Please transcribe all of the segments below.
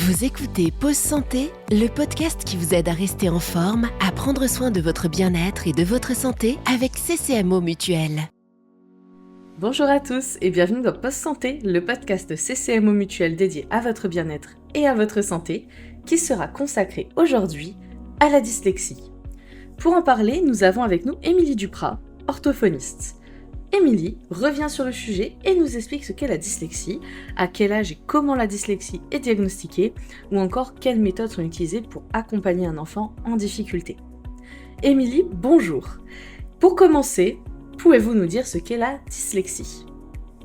Vous écoutez Pause Santé, le podcast qui vous aide à rester en forme, à prendre soin de votre bien-être et de votre santé avec CCMO Mutuelle. Bonjour à tous et bienvenue dans Pause Santé, le podcast CCMO Mutuelle dédié à votre bien-être et à votre santé, qui sera consacré aujourd'hui à la dyslexie. Pour en parler, nous avons avec nous Émilie Duprat, orthophoniste. Émilie revient sur le sujet et nous explique ce qu'est la dyslexie, à quel âge et comment la dyslexie est diagnostiquée, ou encore quelles méthodes sont utilisées pour accompagner un enfant en difficulté. Émilie, bonjour. Pour commencer, pouvez-vous nous dire ce qu'est la dyslexie ?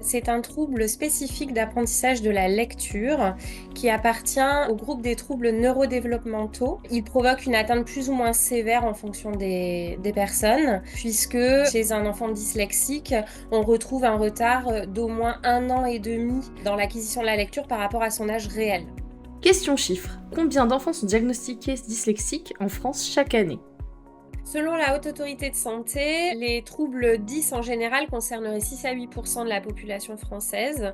C'est un trouble spécifique d'apprentissage de la lecture qui appartient au groupe des troubles neurodéveloppementaux. Il provoque une atteinte plus ou moins sévère en fonction des personnes, puisque chez un enfant dyslexique, on retrouve un retard d'au moins 1 an et demi dans l'acquisition de la lecture par rapport à son âge réel. Question chiffre. Combien d'enfants sont diagnostiqués dyslexiques en France chaque année ? Selon la Haute Autorité de Santé, les troubles 10 en général concerneraient 6 à 8% de la population française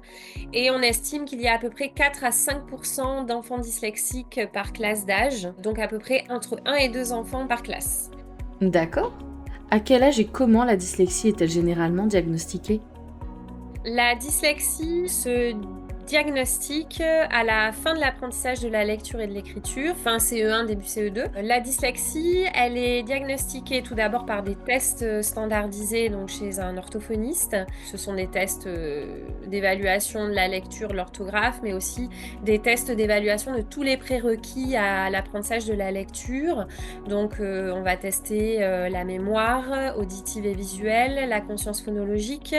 et on estime qu'il y a à peu près 4 à 5% d'enfants dyslexiques par classe d'âge, donc à peu près entre 1 et 2 enfants par classe. D'accord. À quel âge et comment la dyslexie est-elle généralement diagnostiquée ? La dyslexie se diagnostic à la fin de l'apprentissage de la lecture et de l'écriture, fin CE1, début CE2. La dyslexie, elle est diagnostiquée tout d'abord par des tests standardisés donc chez un orthophoniste. Ce sont des tests d'évaluation de la lecture, de l'orthographe, mais aussi des tests d'évaluation de tous les prérequis à l'apprentissage de la lecture. Donc on va tester la mémoire auditive et visuelle, la conscience phonologique,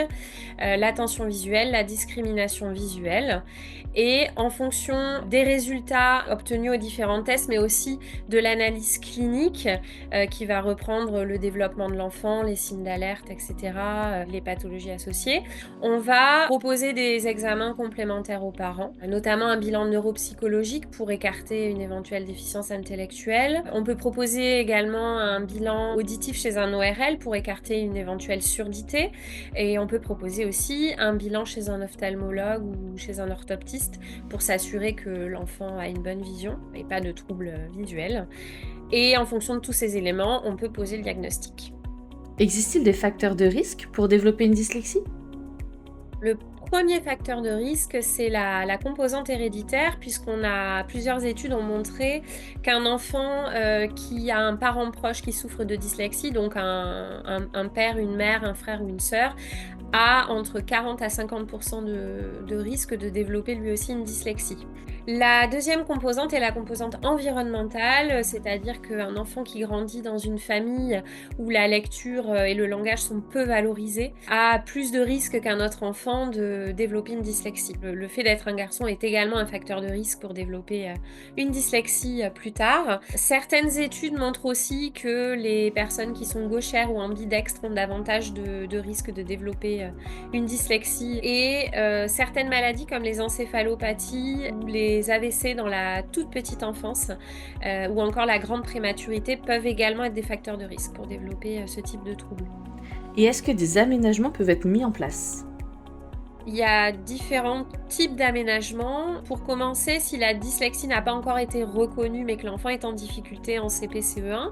l'attention visuelle, la discrimination visuelle. Et en fonction des résultats obtenus aux différents tests, mais aussi de l'analyse clinique qui va reprendre le développement de l'enfant, les signes d'alerte, etc., les pathologies associées, on va proposer des examens complémentaires aux parents, notamment un bilan neuropsychologique pour écarter une éventuelle déficience intellectuelle. On peut proposer également un bilan auditif chez un ORL pour écarter une éventuelle surdité. Et on peut proposer aussi un bilan chez un ophtalmologue ou chez un orthoptiste pour s'assurer que l'enfant a une bonne vision et pas de troubles visuels. Et en fonction de tous ces éléments, on peut poser le diagnostic. Existe-t-il des facteurs de risque pour développer une dyslexie ? Le premier facteur de risque, c'est la composante héréditaire, puisqu'on a plusieurs études ont montré qu'un enfant qui a un parent proche qui souffre de dyslexie, donc un père, une mère, un frère ou une sœur, a entre 40 à 50% de risque de développer lui aussi une dyslexie. La deuxième composante est la composante environnementale, c'est-à-dire qu'un enfant qui grandit dans une famille où la lecture et le langage sont peu valorisés a plus de risque qu'un autre enfant de développer une dyslexie. Le fait d'être un garçon est également un facteur de risque pour développer une dyslexie plus tard. Certaines études montrent aussi que les personnes qui sont gauchères ou ambidextres ont davantage de risque de développer une dyslexie et certaines maladies comme les encéphalopathies ou les AVC dans la toute petite enfance ou encore la grande prématurité peuvent également être des facteurs de risque pour développer ce type de trouble. Et est-ce que des aménagements peuvent être mis en place ? Il y a différents types d'aménagements. Pour commencer, si la dyslexie n'a pas encore été reconnue mais que l'enfant est en difficulté en CP-CE1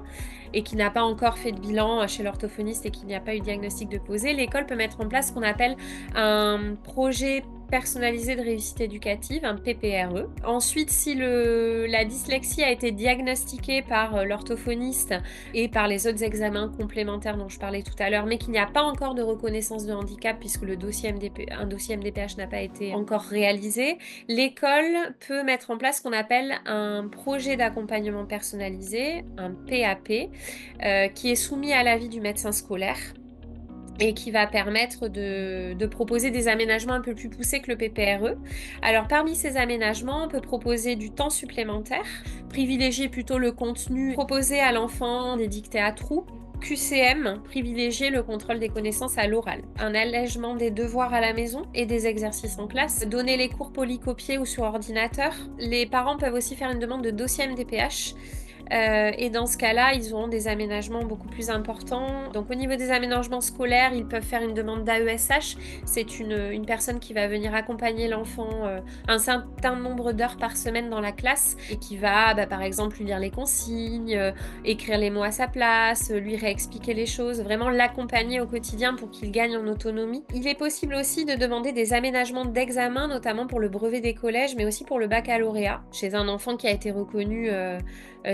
et qui n'a pas encore fait de bilan chez l'orthophoniste et qu'il n'y a pas eu de diagnostic de posé, l'école peut mettre en place ce qu'on appelle un projet personnalisé de réussite éducative, un PPRE. Ensuite, si la dyslexie a été diagnostiquée par l'orthophoniste et par les autres examens complémentaires dont je parlais tout à l'heure, mais qu'il n'y a pas encore de reconnaissance de handicap puisque un dossier MDPH n'a pas été encore réalisé, l'école peut mettre en place ce qu'on appelle un projet d'accompagnement personnalisé, un PAP, qui est soumis à l'avis du médecin scolaire et qui va permettre de proposer des aménagements un peu plus poussés que le PPRE. Alors parmi ces aménagements, on peut proposer du temps supplémentaire, privilégier plutôt le contenu, proposer à l'enfant des dictées à trous, QCM, privilégier le contrôle des connaissances à l'oral, un allègement des devoirs à la maison et des exercices en classe, donner les cours polycopiés ou sur ordinateur. Les parents peuvent aussi faire une demande de dossier MDPH Et dans ce cas-là, ils auront des aménagements beaucoup plus importants. Donc au niveau des aménagements scolaires, ils peuvent faire une demande d'AESH. C'est une personne qui va venir accompagner l'enfant un certain nombre d'heures par semaine dans la classe et qui va, par exemple, lui lire les consignes, écrire les mots à sa place, lui réexpliquer les choses, vraiment l'accompagner au quotidien pour qu'il gagne en autonomie. Il est possible aussi de demander des aménagements d'examen, notamment pour le brevet des collèges, mais aussi pour le baccalauréat, chez un enfant qui a été reconnu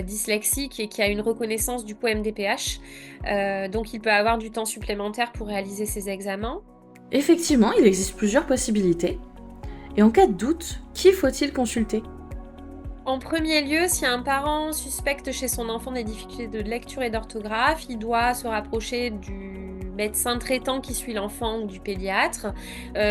dyslexique et qui a une reconnaissance du coup MDPH. Donc il peut avoir du temps supplémentaire pour réaliser ses examens. Effectivement, il existe plusieurs possibilités. Et en cas de doute, qui faut-il consulter ? En premier lieu, si un parent suspecte chez son enfant des difficultés de lecture et d'orthographe, il doit se rapprocher du médecin traitant qui suit l'enfant ou du pédiatre.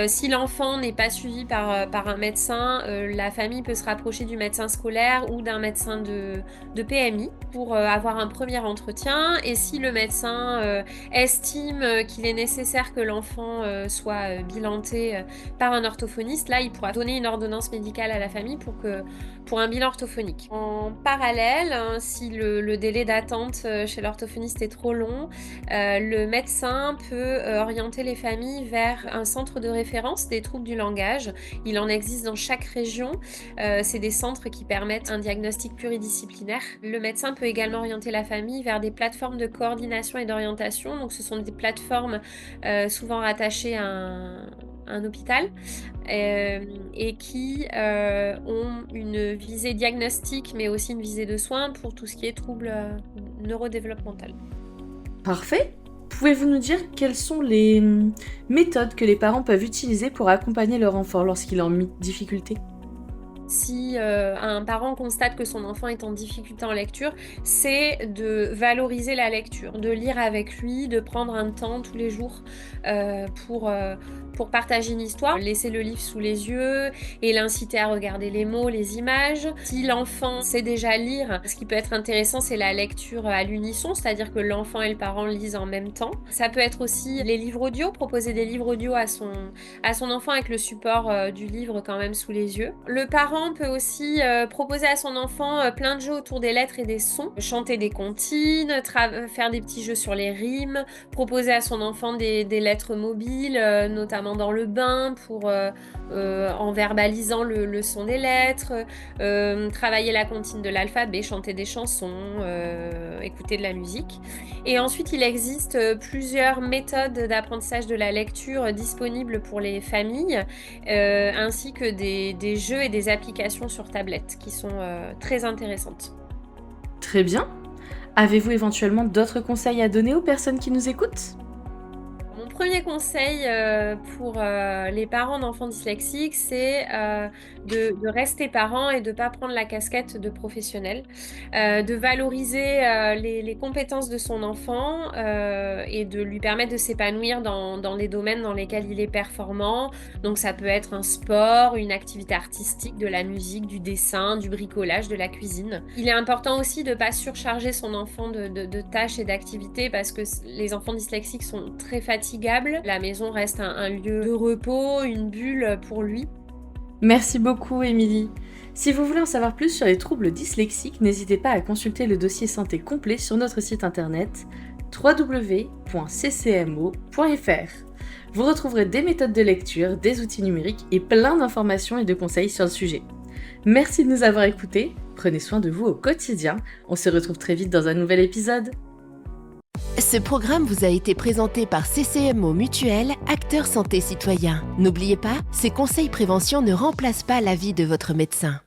Si l'enfant n'est pas suivi par un médecin, la famille peut se rapprocher du médecin scolaire ou d'un médecin de PMI pour avoir un premier entretien. Et si le médecin estime qu'il est nécessaire que l'enfant soit bilanté par un orthophoniste, là, il pourra donner une ordonnance médicale à la famille pour un bilan orthophonique. En parallèle, si le délai d'attente chez l'orthophoniste est trop long, le médecin peut orienter les familles vers un centre de référence des troubles du langage. Il en existe dans chaque région. C'est des centres qui permettent un diagnostic pluridisciplinaire. Le médecin peut également orienter la famille vers des plateformes de coordination et d'orientation. Donc ce sont des plateformes souvent rattachées à un hôpital et qui ont une visée diagnostique mais aussi une visée de soins pour tout ce qui est troubles neurodéveloppementaux. Parfait. Pouvez-vous nous dire quelles sont les méthodes que les parents peuvent utiliser pour accompagner leur enfant lorsqu'il est en difficulté ? Si un parent constate que son enfant est en difficulté en lecture, c'est de valoriser la lecture, de lire avec lui, de prendre un temps tous les jours pour partager une histoire, laisser le livre sous les yeux et l'inciter à regarder les mots, les images. Si l'enfant sait déjà lire, ce qui peut être intéressant, c'est la lecture à l'unisson, c'est-à-dire que l'enfant et le parent lisent en même temps. Ça peut être aussi les livres audio, proposer des livres audio à son enfant avec le support du livre quand même sous les yeux. Le parent peut aussi proposer à son enfant plein de jeux autour des lettres et des sons, chanter des comptines, faire des petits jeux sur les rimes, proposer à son enfant des lettres mobiles, notamment dans le bain en verbalisant le son des lettres, travailler la comptine de l'alphabet, chanter des chansons, écouter de la musique. Et ensuite, il existe plusieurs méthodes d'apprentissage de la lecture disponibles pour les familles, ainsi que des jeux et des applications sur tablette qui sont très intéressantes. Très bien. Avez-vous éventuellement d'autres conseils à donner aux personnes qui nous écoutent ? Mon premier conseil pour les parents d'enfants dyslexiques, c'est de rester parent et de ne pas prendre la casquette de professionnel, de valoriser les compétences de son enfant et de lui permettre de s'épanouir dans les domaines dans lesquels il est performant. Donc ça peut être un sport, une activité artistique, de la musique, du dessin, du bricolage, de la cuisine. Il est important aussi de ne pas surcharger son enfant de tâches et d'activités parce que les enfants dyslexiques sont très fatigables. La maison reste un lieu de repos, une bulle pour lui. Merci beaucoup, Émilie. Si vous voulez en savoir plus sur les troubles dyslexiques, n'hésitez pas à consulter le dossier santé complet sur notre site internet www.ccmo.fr. Vous retrouverez des méthodes de lecture, des outils numériques et plein d'informations et de conseils sur le sujet. Merci de nous avoir écoutés, prenez soin de vous au quotidien, on se retrouve très vite dans un nouvel épisode. Ce programme vous a été présenté par CCMO Mutuelle, acteur santé citoyen. N'oubliez pas, ces conseils prévention ne remplacent pas l'avis de votre médecin.